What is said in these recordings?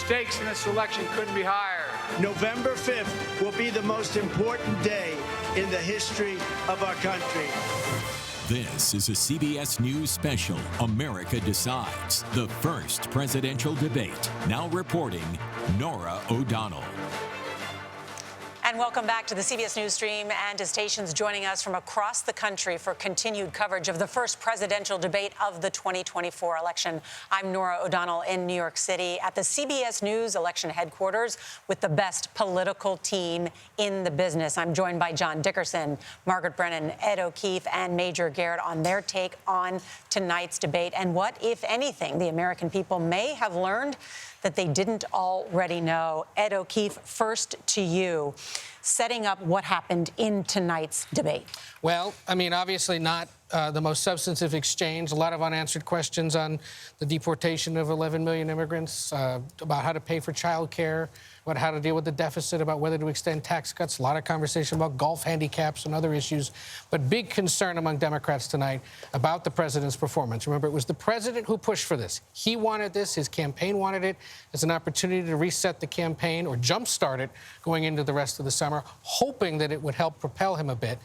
stakes in this election couldn't be higher. November 5th will be the most important day in the history of our country. This is a CBS News special, America Decides, the first presidential debate. Now reporting, Norah O'Donnell. And welcome back to the CBS News stream and to stations joining us from across the country for continued coverage of the first presidential debate of the 2024 election. I'm Norah O'Donnell in New York City at the CBS News election headquarters with the best political team in the business. I'm joined by John Dickerson, Margaret Brennan, Ed O'Keefe, and Major Garrett on their take on tonight's debate and what, if anything, the American people may have learned that they didn't already know. Ed O'Keefe, first to you, setting up what happened in tonight's debate. Well, I mean, obviously not the most substantive exchange. A lot of unanswered questions on the deportation of 11 million immigrants, about how to pay for child care, about how to deal with the deficit, about whether to extend tax cuts. A lot of conversation about golf handicaps and other issues. But big concern among Democrats tonight about the president's performance. Remember, it was the president who pushed for this. He wanted this. His campaign wanted it. It's an opportunity to reset the campaign or jumpstart it going into the rest of the summer, hoping that it would help propel him a bit.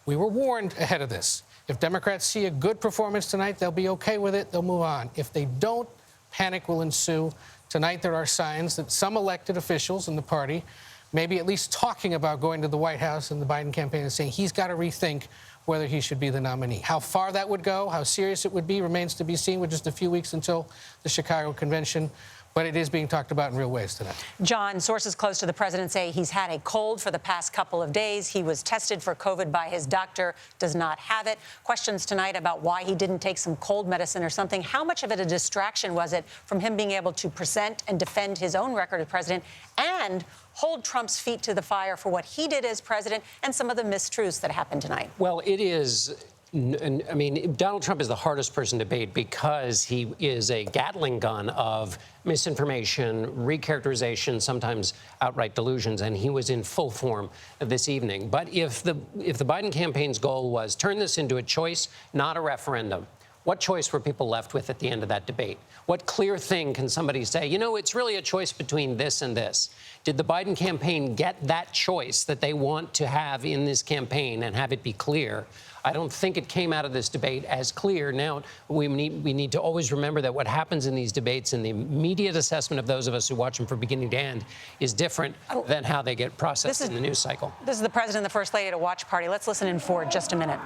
We were warned ahead of this. If Democrats see a good performance tonight, they'll be okay with it. They'll move on. If they don't, panic will ensue. Tonight, there are signs that some elected officials in the party may be at least talking about going to the White House and the Biden campaign and saying he's got to rethink whether he should be the nominee. How far that would go, how serious it would be, remains to be seen with just a few weeks until the Chicago convention. But it is being talked about in real ways tonight. John, sources close to the president say he's had a cold for the past couple of days. He was tested for COVID by his doctor, does not have it. Questions tonight about why he didn't take some cold medicine or something. How much of it a distraction was it from him being able to present and defend his own record as president and hold Trump's feet to the fire for what he did as president and some of the mistruths that happened tonight? Well, it is. I mean, Donald Trump is the hardest person to debate because he is a Gatling gun of misinformation, recharacterization, sometimes outright delusions, and he was in full form this evening. But if the Biden campaign's goal was turn this into a choice, not a referendum, what choice were people left with at the end of that debate? What clear thing can somebody say, you know, it's really a choice between this and this? Did the Biden campaign get that choice that they want to have in this campaign and have it be clear? I don't think it came out of this debate as clear. Now, we need to always remember that what happens in these debates and the immediate assessment of those of us who watch them from beginning to end is different than how they get processed in the news cycle. This is the president and the first lady at a watch party. Let's listen in for just a minute.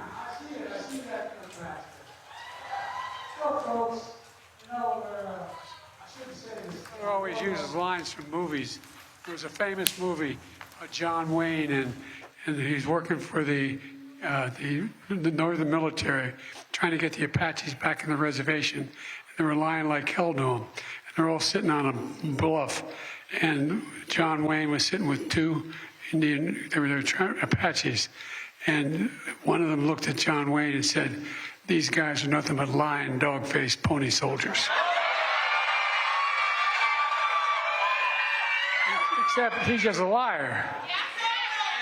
He always uses lines from movies. There was a famous movie, John Wayne, and he's working for the northern military, trying to get the Apaches back in the reservation. And they were lying like hell to him. And they're all sitting on a bluff. And John Wayne was sitting with two Indian, they were Apaches. And one of them looked at John Wayne and said, "These guys are nothing but lying, dog-faced pony soldiers." Except he's just a liar.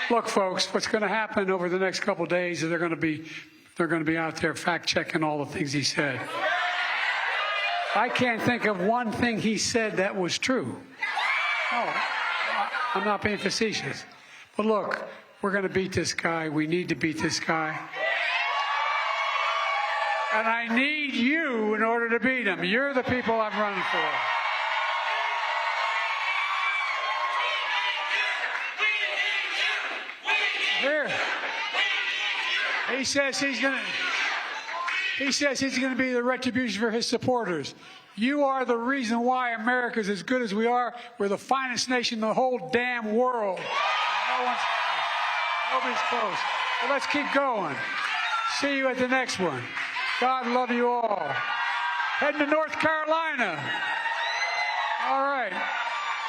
Look, folks, what's going to happen over the next couple of days is they're going to be out there fact-checking all the things he said. I can't think of one thing he said that was true. No, I'm not being facetious. But look, we're going to beat this guy. We need to beat this guy. And I need you in order to beat him. You're the people I'm running for. Here. He says he's going to be the retribution for his supporters. You are the reason why America's as good as we are. We're the finest nation in the whole damn world. Nobody's close. But let's keep going. See you at the next one. God love you all. Heading to North Carolina. All right.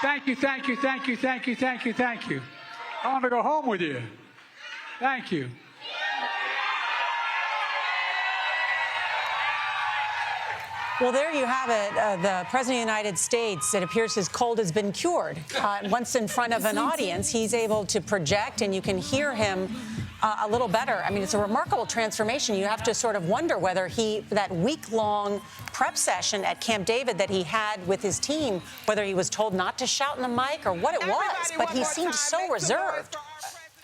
Thank you, thank you, thank you, thank you, thank you, thank you. I want to go home with you. Thank you. Well, there you have it. The President of the United States, it appears his cold has been cured. Once in front of an audience, he's able to project, and you can hear him a little better. I mean, it's a remarkable transformation. You have to sort of wonder whether that week-long prep session at Camp David that he had with his team, whether he was told not to shout in the mic or what it was. But he seemed so reserved.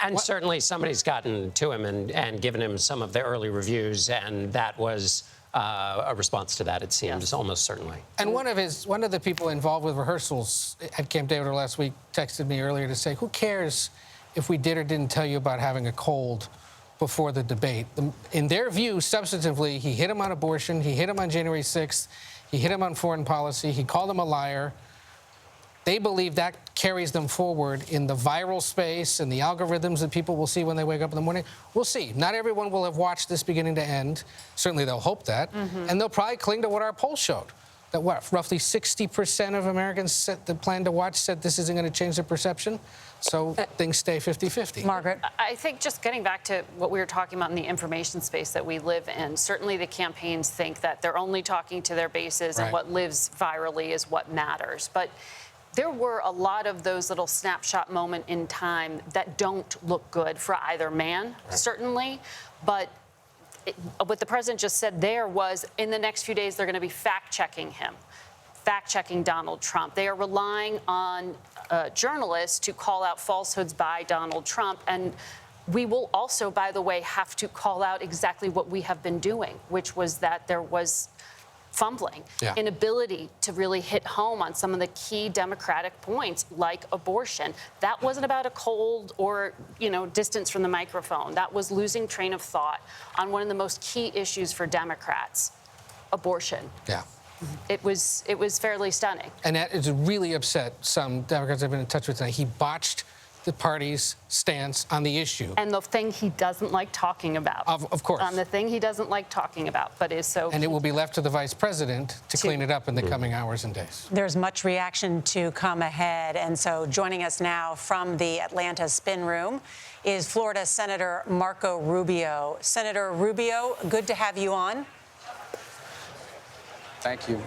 And certainly somebody's gotten to him and given him some of the early reviews, and that was a response to that, it seems, almost certainly. And one of the people involved with rehearsals at Camp David last week texted me earlier to say, who cares if we did or didn't tell you about having a cold before the debate? In their view, substantively, he hit him on abortion, he hit him on January 6th, he hit him on foreign policy, he called him a liar. They believe that carries them forward in the viral space and the algorithms that people will see when they wake up in the morning. We'll see. Not everyone will have watched this beginning to end. Certainly they'll hope that. And they'll probably cling to what our polls showed. That roughly 60% of Americans that plan to watch said this isn't going to change their perception. So things stay 50-50. Margaret? I think just getting back to what we were talking about in the information space that we live in, certainly the campaigns think that they're only talking to their bases and what lives virally is what matters. But there were a lot of those little snapshot moment in time that don't look good for either man, certainly. But what the president just said there was, in the next few days, they're going to be fact-checking him, fact-checking Donald Trump. They are relying on journalists to call out falsehoods by Donald Trump. And we will also, by the way, have to call out exactly what we have been doing, which was that there was fumbling, inability to really hit home on some of the key Democratic points, like abortion. That wasn't about a cold or, distance from the microphone. That was losing train of thought on one of the most key issues for Democrats, abortion. Yeah. It was fairly stunning. And that is really upset some Democrats I've been in touch with tonight. He botched the party's stance on the issue. And the thing he doesn't like talking about. Of course. On the thing he doesn't like talking about, but is so. And it will be left to the vice president to clean it up in the coming hours and days. There's much reaction to come ahead. And so joining us now from the Atlanta Spin Room is Florida Senator Marco Rubio. Senator Rubio, good to have you on. Thank you.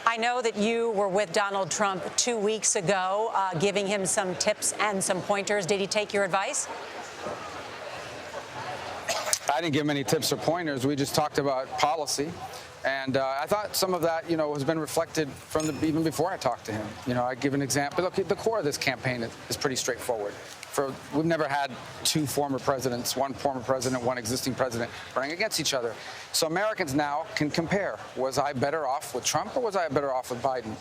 I know that you were with Donald Trump 2 weeks ago, giving him some tips and some pointers. Did he take your advice? I didn't give him any tips or pointers. We just talked about policy. And I thought some of that, has been reflected from even before I talked to him. I give an example. Look, the core of this campaign is pretty straightforward. We've never had two former presidents, one former president, one existing president, running against each other. So Americans now can compare. Was I better off with Trump or was I better off with Biden?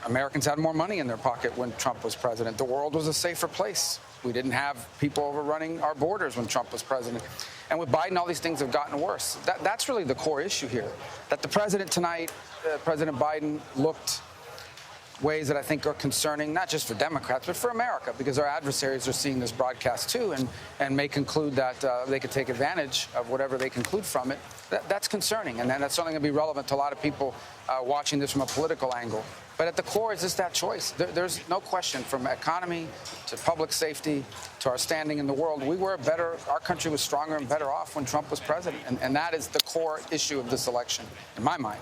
Americans had more money in their pocket when Trump was president. The world was a safer place. We didn't have people overrunning our borders when Trump was president. And with Biden, all these things have gotten worse. That's really the core issue here. That the president tonight, President Biden, looked ways that I think are concerning, not just for Democrats, but for America, because our adversaries are seeing this broadcast too and may conclude that they could take advantage of whatever they conclude from it. That's concerning, and that's certainly going to be relevant to a lot of people watching this from a political angle. But at the core is just that choice. There's no question, from economy to public safety to our standing in the world, our country was stronger and better off when Trump was president, and that is the core issue of this election, in my mind.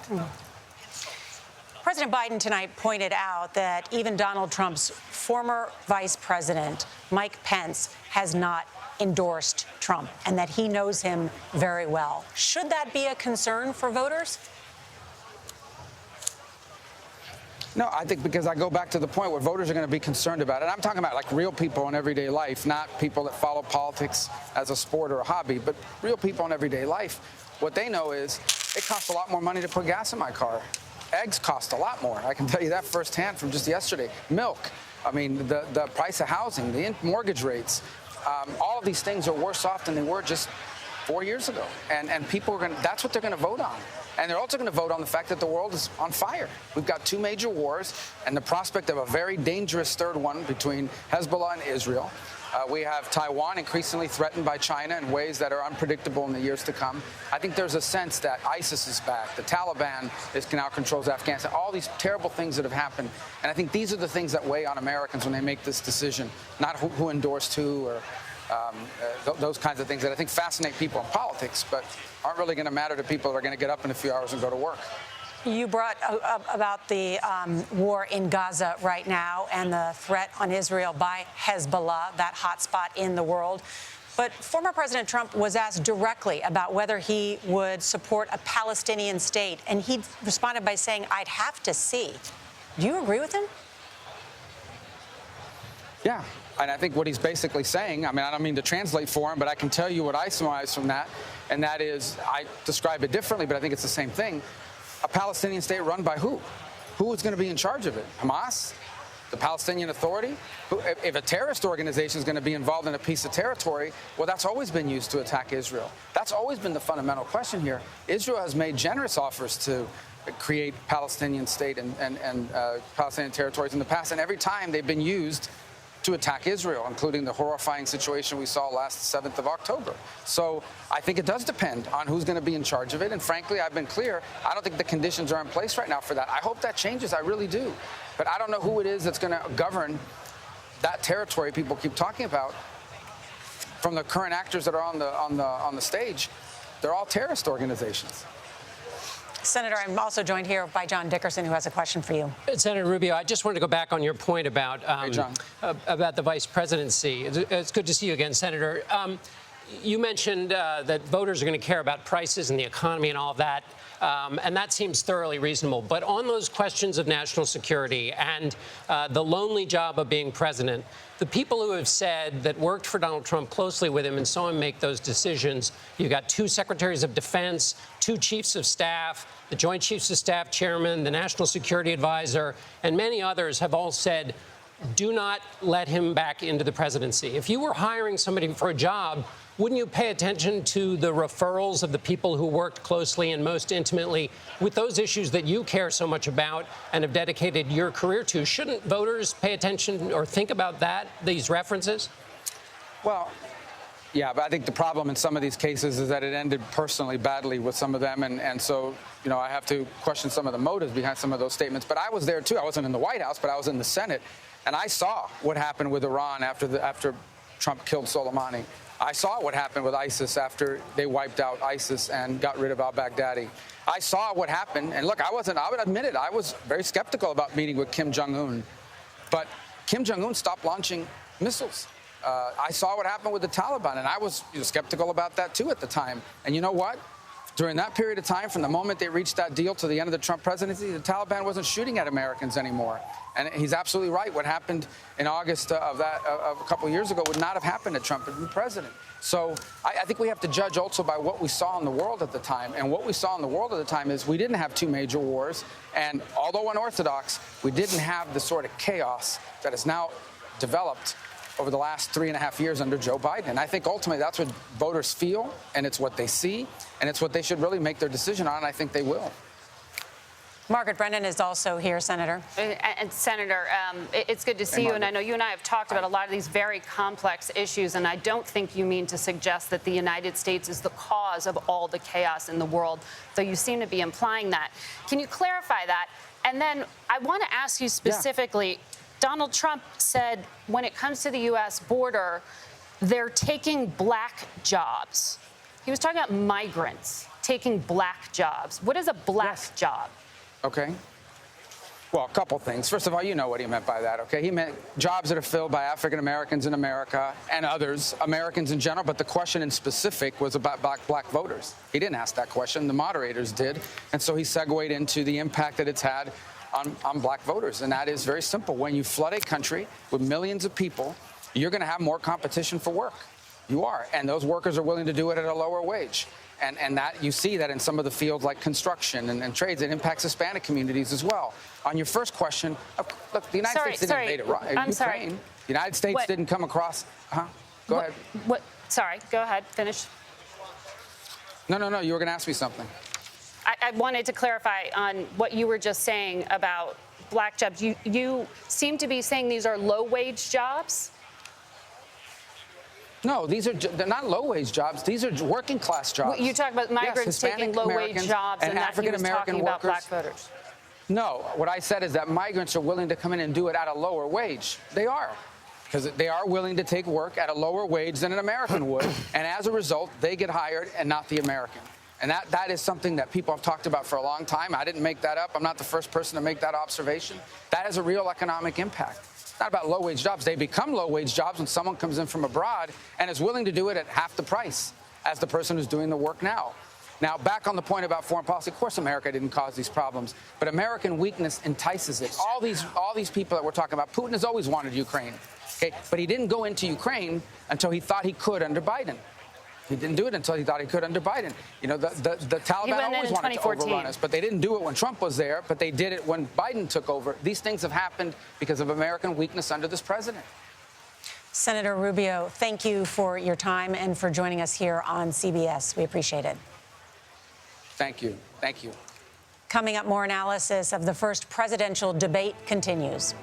President Biden tonight pointed out that even Donald Trump's former vice president, Mike Pence, has not endorsed Trump and that he knows him very well. Should that be a concern for voters? No, I think because I go back to the point where voters are going to be concerned about it. I'm talking about like real people in everyday life, not people that follow politics as a sport or a hobby, but real people in everyday life. What they know is it costs a lot more money to put gas in my car. Eggs cost a lot more. I can tell you that firsthand from just yesterday. Milk. I mean, the price of housing, the mortgage rates, all of these things are worse off than they were just 4 years ago. And people are that's what they're going to vote on. And they're also going to vote on the fact that the world is on fire. We've got two major wars and the prospect of a very dangerous third one between Hezbollah and Israel. We have Taiwan increasingly threatened by China in ways that are unpredictable in the years to come. I think there's a sense that ISIS is back. The Taliban now controls Afghanistan. All these terrible things that have happened. And I think these are the things that weigh on Americans when they make this decision, not who endorsed who or those kinds of things that I think fascinate people in politics, but aren't really going to matter to people that are going to get up in a few hours and go to work. You brought up about the war in Gaza right now and the threat on Israel by Hezbollah, that hotspot in the world. But former President Trump was asked directly about whether he would support a Palestinian state, and he responded by saying, "I'd have to see." Do you agree with him? Yeah, and I think what he's basically saying, I mean, I don't mean to translate for him, but I can tell you what I surmise from that, and that is, I describe it differently, but I think it's the same thing. A Palestinian state run by who? Who is going to be in charge of it? Hamas? The Palestinian Authority? If a terrorist organization is going to be involved in a piece of territory, well, that's always been used to attack Israel. That's always been the fundamental question here. Israel has made generous offers to create Palestinian state and Palestinian territories in the past, and every time they've been used to attack Israel, including the horrifying situation we saw last 7th of October. So I think it does depend on who's going to be in charge of it. And frankly, I've been clear, I don't think the conditions are in place right now for that. I hope that changes. I really do. But I don't know who it is that's going to govern that territory people keep talking about. From the current actors that are on the stage, they're all terrorist organizations. Senator, I'm also joined here by John Dickerson, who has a question for you. Senator Rubio, I just wanted to go back on your point about about the vice presidency. It's good to see you again, Senator. You mentioned that voters are going to care about prices and the economy and all of that, and that seems thoroughly reasonable. But on those questions of national security and the lonely job of being president, the people who have said that worked for Donald Trump closely with him and saw him make those decisions, you've got 2 secretaries of defense, 2 chiefs of staff, the Joint Chiefs of Staff chairman, the National Security Advisor, and many others have all said, do not let him back into the presidency. If you were hiring somebody for a job, wouldn't you pay attention to the referrals of the people who worked closely and most intimately with those issues that you care so much about and have dedicated your career to? Shouldn't voters pay attention or think about that, these references? Well, yeah, but I think the problem in some of these cases is that it ended personally badly with some of them. And so, you know, I have to question some of the motives behind some of those statements. But I was there, too. I wasn't in the White House, but I was in the Senate. And I saw what happened with Iran after Trump killed Soleimani. I saw what happened with ISIS after they wiped out ISIS and got rid of al-Baghdadi. I saw what happened. And look, I would admit it, I was very skeptical about meeting with Kim Jong-un. But Kim Jong-un stopped launching missiles. I saw what happened with the Taliban, and I was skeptical about that, too, at the time. And you know what? During that period of time, from the moment they reached that deal to the end of the Trump presidency, the Taliban wasn't shooting at Americans anymore. And he's absolutely right. What happened in August of a couple of years ago would not have happened if Trump had been president. So I think we have to judge also by what we saw in the world at the time. And what we saw in the world at the time is we didn't have 2 major wars. And although unorthodox, we didn't have the sort of chaos that has now developed over the last 3.5 years under Joe Biden. And I think ultimately that's what voters feel, and it's what they see, and it's what they should really make their decision on, and I think they will. Margaret Brennan is also here, Senator. And Senator, it's good to see you, and I know you and I have talked about a lot of these very complex issues, and I don't think you mean to suggest that the United States is the cause of all the chaos in the world, though you seem to be implying that. Can you clarify that? And then I want to ask you specifically, Donald Trump said when it comes to the U.S. border, they're taking black jobs. He was talking about migrants taking black jobs. What is a black job? Okay. Well, a couple things. First of all, you know what he meant by that, okay? He meant jobs that are filled by African Americans in America and others, Americans in general, but the question in specific was about black voters. He didn't ask that question. The moderators did. And so he segued into the impact that it's had on black voters. And that is very simple. When you flood a country with millions of people, you're going to have more competition for work. You are. And those workers are willing to do it at a lower wage. And that you see that in some of the fields like construction and trades. It impacts Hispanic communities as well. On your first question, look, the United States didn't invade Ukraine. The United States didn't come across. Go ahead. Sorry, go ahead. Finish. No. You were going to ask me something. I wanted to clarify on what you were just saying about black jobs. You seem to be saying these are low-wage jobs? No, they're not low-wage jobs. These are working-class jobs. You talk about migrants taking low-wage jobs and that he was talking about black voters. No, what I said is that migrants are willing to come in and do it at a lower wage. They are. Because they are willing to take work at a lower wage than an American would. And as a result, they get hired and not the American. And that is something that people have talked about for a long time. I didn't make that up. I'm not the first person to make that observation. That has a real economic impact. It's not about low-wage jobs. They become low-wage jobs when someone comes in from abroad and is willing to do it at half the price as the person who's doing the work now. Now, back on the point about foreign policy, of course America didn't cause these problems, but American weakness entices it. All these people that we're talking about, Putin has always wanted Ukraine, okay? But he didn't go into Ukraine until he thought he could under Biden. He didn't do it until he thought he could under Biden. You know, the Taliban always wanted to overrun us, but they didn't do it when Trump was there, but they did it when Biden took over. These things have happened because of American weakness under this president. Senator Rubio, thank you for your time and for joining us here on CBS. We appreciate it. Thank you. Thank you. Coming up, more analysis of the first presidential debate continues.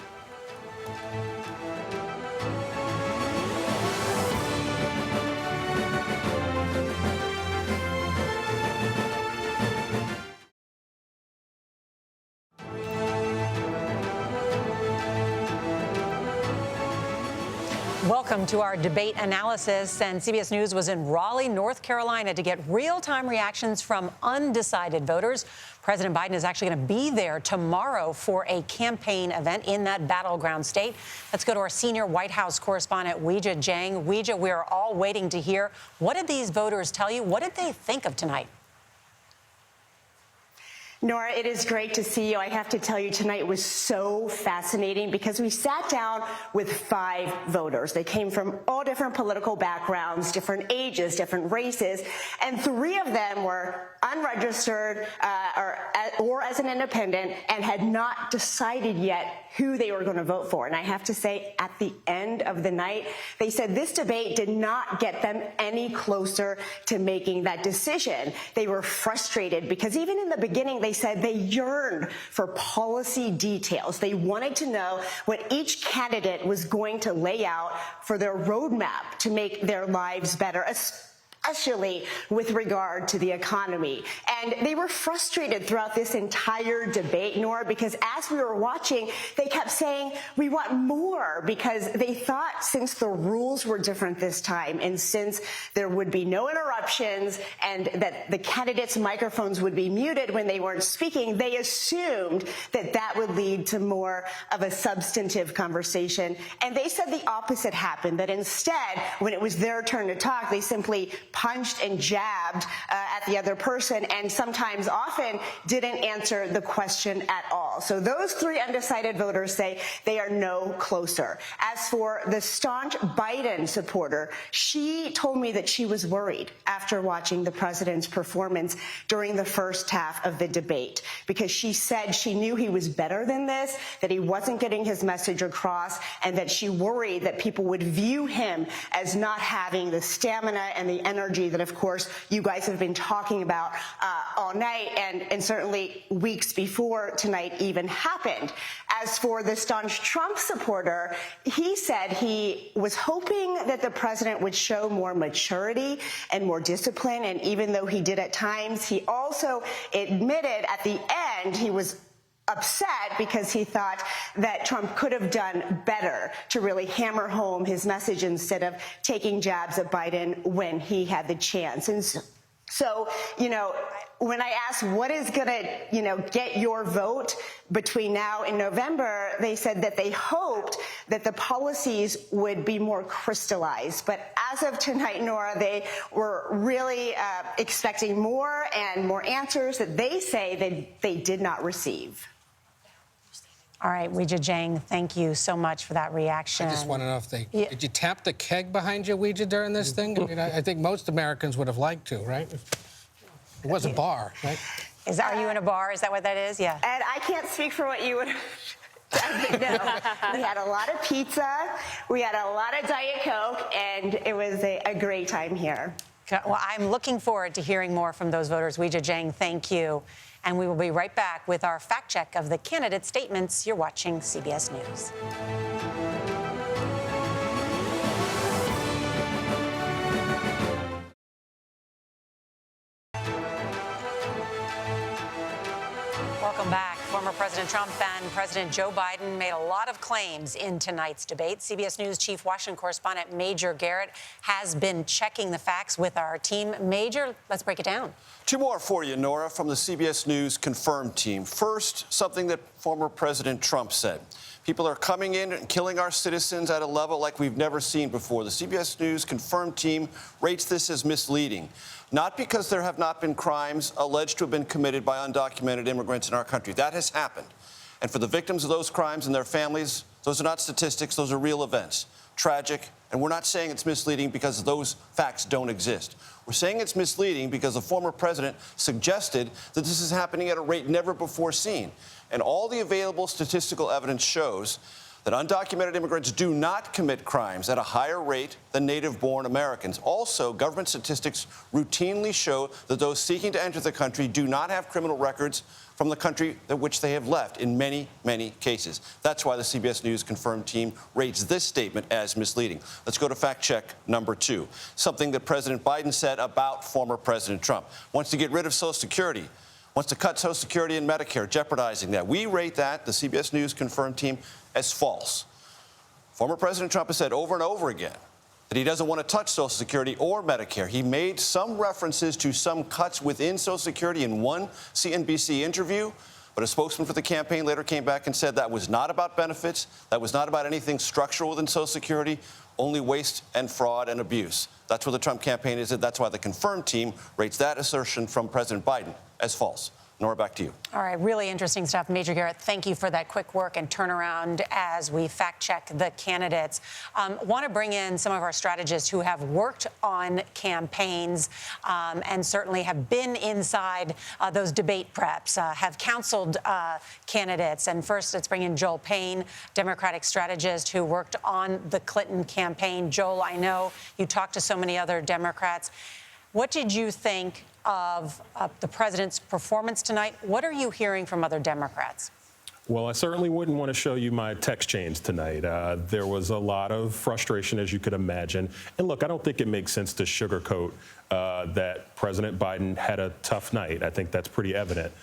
Welcome to our debate analysis. And CBS News was in Raleigh, North Carolina to get real-time reactions from undecided voters. President Biden is actually going to be there tomorrow for a campaign event in that battleground state. Let's go to our senior White House correspondent, Weijia Jiang. Weijia, we are all waiting to hear. What did these voters tell you? What did they think of tonight? Nora, it is great to see you. I have to tell you, tonight was so fascinating because we sat down with 5 voters. They came from all different political backgrounds, different ages, different races, and 3 of them were unregistered or as an independent and had not decided yet who they were going to vote for. And I have to say, at the end of the night, they said this debate did not get them any closer to making that decision. They were frustrated because even in the beginning, they said they yearned for policy details. They wanted to know what each candidate was going to lay out for their roadmap to make their lives better, especially with regard to the economy. And they were frustrated throughout this entire debate, Nora, because as we were watching, they kept saying, we want more, because they thought since the rules were different this time and since there would be no interruptions and that the candidates' microphones would be muted when they weren't speaking, they assumed that that would lead to more of a substantive conversation. And they said the opposite happened, that instead, when it was their turn to talk, they simply punched and jabbed at the other person and sometimes often didn't answer the question at all. So those 3 undecided voters say they are no closer. As for the staunch Biden supporter, she told me that she was worried after watching the president's performance during the first half of the debate, because she said she knew he was better than this, that he wasn't getting his message across, and that she worried that people would view him as not having the stamina and the energy that, of course, you guys have been talking about all night and certainly weeks before tonight even happened. As for the staunch Trump supporter, he said he was hoping that the president would show more maturity and more discipline, and even though he did at times, he also admitted at the end he was upset because he thought that Trump could have done better to really hammer home his message instead of taking jabs at Biden when he had the chance. And so, you know, when I asked what is going to, get your vote between now and November, they said that they hoped that the policies would be more crystallized. But as of tonight, Nora, they were really expecting more and more answers that they say they did not receive. All right, Weijia Jiang, thank you so much for that reaction. I just want to know if did you tap the keg behind you, Weijia, during this thing? I mean, I think most Americans would have liked to, right? It was a bar, right? Are you in a bar? Is that what that is? Yeah. And I can't speak for what you would have done. We had a lot of pizza, we had a lot of Diet Coke, and it was a great time here. Well, I'm looking forward to hearing more from those voters. Weijia Jiang, thank you. And we will be right back with our fact check of the candidate statements. You're watching CBS News. Welcome back. Former President President Trump and President Joe Biden made a lot of claims in tonight's debate. CBS News chief Washington correspondent Major Garrett has been checking the facts with our team. Major, let's break it down. Two more for you, Nora, from the CBS News confirmed team. First, something that former President Trump said. People are coming in and killing our citizens at a level like we've never seen before. The CBS News confirmed team rates this as misleading, not because there have not been crimes alleged to have been committed by undocumented immigrants in our country. That has happened. And for the victims of those crimes and their families, those are not statistics, those are real events. Tragic. And we're not saying it's misleading because those facts don't exist. We're saying it's misleading because the former president suggested that this is happening at a rate never before seen. And all the available statistical evidence shows that undocumented immigrants do not commit crimes at a higher rate than native-born Americans. Also, government statistics routinely show that those seeking to enter the country do not have criminal records from the country at which they have left in many, many cases. That's why the CBS News confirmed team rates this statement as misleading. Let's go to fact check number 2, something that President Biden said about former President Trump. Wants to get rid of Social Security, wants to cut Social Security and Medicare, jeopardizing that. We rate that, the CBS News confirmed team, as false. Former President Trump has said over and over again that he doesn't want to touch Social Security or Medicare. He made some references to some cuts within Social Security in one CNBC interview, but a spokesman for the campaign later came back and said that was not about benefits, that was not about anything structural within Social Security, only waste and fraud and abuse. That's where the Trump campaign is. That's why the confirmed team rates that assertion from President Biden as false. Nora, back to you. All right, really interesting stuff. Major Garrett, thank you for that quick work and turnaround as we fact-check the candidates. Want to bring in some of our strategists who have worked on campaigns and certainly have been inside those debate preps, have counseled candidates. And first, let's bring in Joel Payne, Democratic strategist who worked on the Clinton campaign. Joel, I know you talked to so many other Democrats. What did you think of the president's performance tonight? What are you hearing from other Democrats? Well, I certainly wouldn't want to show you my text chains tonight. There was a lot of frustration, as you could imagine. And look, I don't think it makes sense to sugarcoat that President Biden had a tough night. I think that's pretty evident.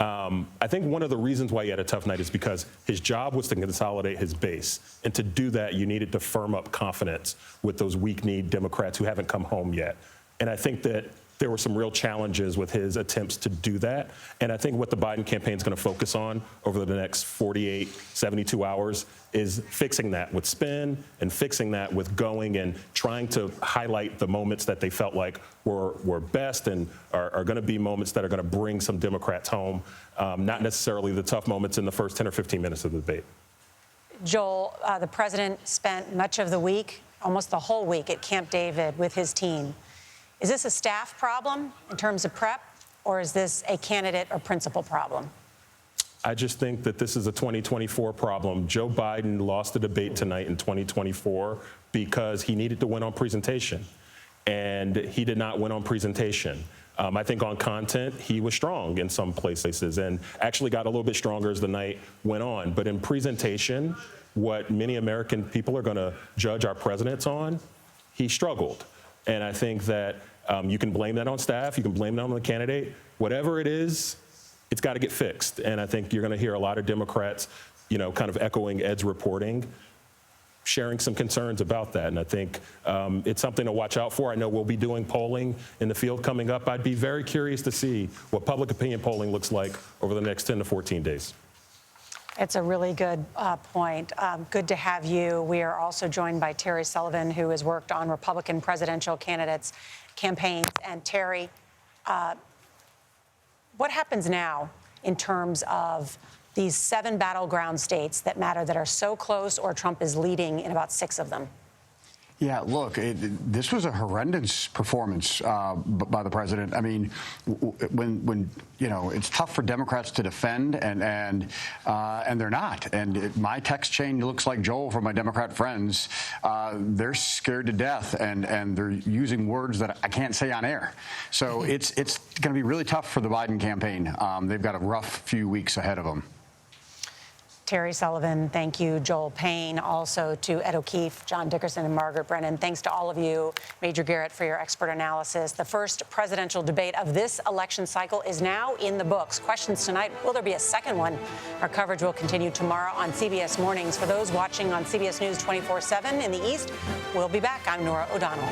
I think one of the reasons why he had a tough night is because his job was to consolidate his base. And to do that, you needed to firm up confidence with those weak-kneed Democrats who haven't come home yet. And I think that there were some real challenges with his attempts to do that. And I think what the Biden campaign is going to focus on over the next 48, 72 hours is fixing that with spin and fixing that with going and trying to highlight the moments that they felt like were best and are going to be moments that are going to bring some Democrats home, not necessarily the tough moments in the first 10 or 15 minutes of the debate. Joel, the president spent much of the week, almost the whole week, at Camp David with his team. Is this a staff problem in terms of prep, or is this a candidate or principal problem? I just think that this is a 2024 problem. Joe Biden lost the debate tonight in 2024 because he needed to win on presentation, and he did not win on presentation. I think on content, he was strong in some places and actually got a little bit stronger as the night went on. But in presentation, what many American people are going to judge our presidents on, he struggled. And I think that you can blame that on staff, you can blame that on the candidate. Whatever it is, it's got to get fixed. And I think you're going to hear a lot of Democrats, kind of echoing Ed's reporting, sharing some concerns about that. And I think it's something to watch out for. I know we'll be doing polling in the field coming up. I'd be very curious to see what public opinion polling looks like over the next 10 to 14 days. It's a really good point. Good to have you. We are also joined by Terry Sullivan, who has worked on Republican presidential candidates' campaigns. And Terry, what happens now in terms of these 7 battleground states that matter, that are so close, or Trump is leading in about 6 of them? Yeah, look, this was a horrendous performance by the president. I mean, when it's tough for Democrats to defend, and they're not. And my text chain looks like Joel from my Democrat friends. They're scared to death, and they're using words that I can't say on air. So it's going to be really tough for the Biden campaign. They've got a rough few weeks ahead of them. Terry Sullivan, thank you. Joel Payne, also to Ed O'Keefe, John Dickerson, and Margaret Brennan. Thanks to all of you. Major Garrett for your expert analysis. The first presidential debate of this election cycle is now in the books. Questions tonight. Will there be a second one? Our coverage will continue tomorrow on CBS Mornings. For those watching on CBS News 24/7 in the East, we'll be back. I'm Norah O'Donnell.